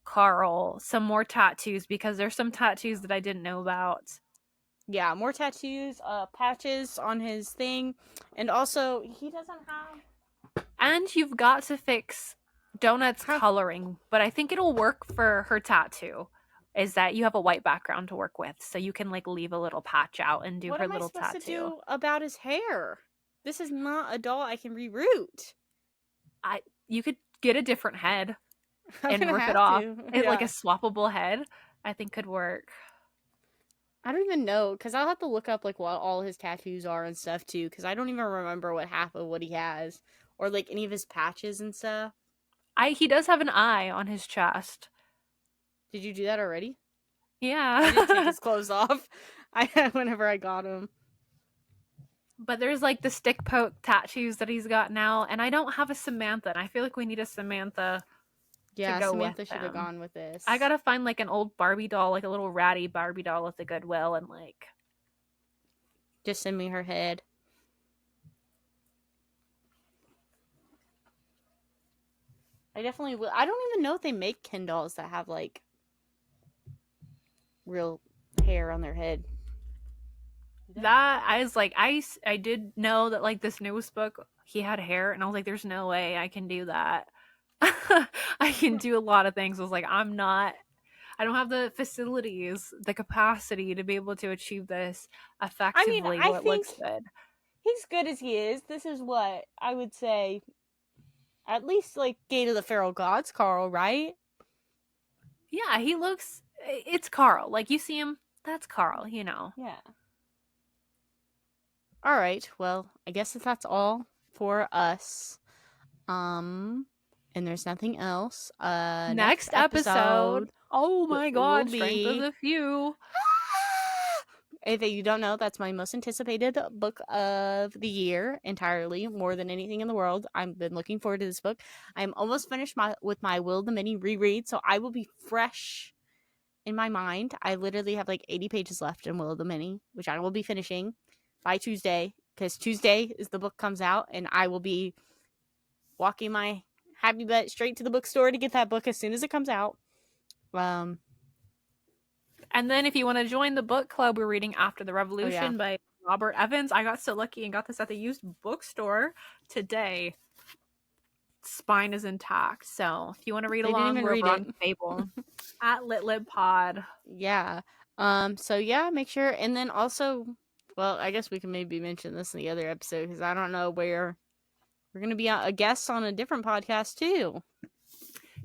Carl some more tattoos because there's some tattoos that I didn't know about. Yeah, more tattoos, patches on his thing, and also he doesn't have. And you've got to fix Donut's Huh, coloring, but I think it'll work for her tattoo. Is that you have a white background to work with, so you can like leave a little patch out and do what her am I little supposed to tattoo. do about his hair? This is not a doll I can reroute. I You could get a different head I'm and gonna rip it have off. to. It like a Yeah, swappable head, I think could work. I don't even know because I'll have to look up like what all his tattoos are and stuff too because I don't even remember what half of what he has or like any of his patches and stuff. He does have an eye on his chest. Did you do that already? I didn't take Yeah. his clothes off. I whenever I got him. But there's like the stick poke tattoos that he's got now, and I don't have a Samantha, and I feel like we need a Samantha to Yeah, go with Samantha should have him. gone with I this. gotta find like an old Barbie doll, like a little ratty Barbie doll at the Goodwill, and like Just send me her head. I definitely will. I don't even know if they make Ken dolls that have like real hair on their head. that. I was like, I did know that like this newest book he had hair, and I was like, there's no way I can do that. I can do a lot of things. I was like, I don't have the facilities, the capacity to be able to achieve this I mean, effectively I where it think looks good. he's good as he is. This is what I would say. At least like Gate of the Feral Gods, Carl, right? Yeah, he looks. It's Carl. Like you see him, that's Carl. You know. Yeah. All right. Well, I guess that's all for us. Um, and there's nothing else. Next Next episode. episode Oh my will God! Strength of be the few. if you don't know, that's my most anticipated book of the year entirely, more than anything in the world. I've been looking forward to this book. I'm almost finished with my Will the Many reread, so I will be fresh in my mind. I literally have like 80 pages left in Will of the Many, which I will be finishing by Tuesday, because Tuesday is the book comes out, and I will be walking my happy butt straight to the bookstore to get that book as soon as it comes out. And then if you want to join the book club, we're reading After the Oh yeah, Revolution by Robert Evans. I got so lucky and got this at the used bookstore today. Spine is intact. So if you want to read they didn't along, even we're read over it. on Fable at LitLibPod. Yeah. So yeah, make sure, and then also, well, I guess we can maybe mention this in the other episode, because I don't know where we're gonna be a guest on a different podcast too.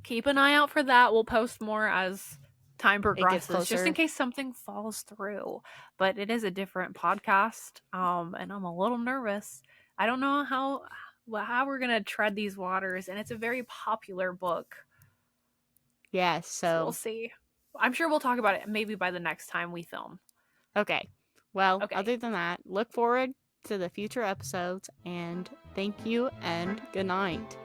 Keep an eye out for that. We'll post more as time It gets progresses, just in closer. case something falls through. But it is a different podcast, and I'm a little nervous. I don't know how we're gonna tread these waters, and it's a very popular book, Yes. so we'll So see. I'm sure we'll talk about it maybe by the next time we film. okay. Well, Okay, other than that, look forward to the future episodes, and thank you and good night.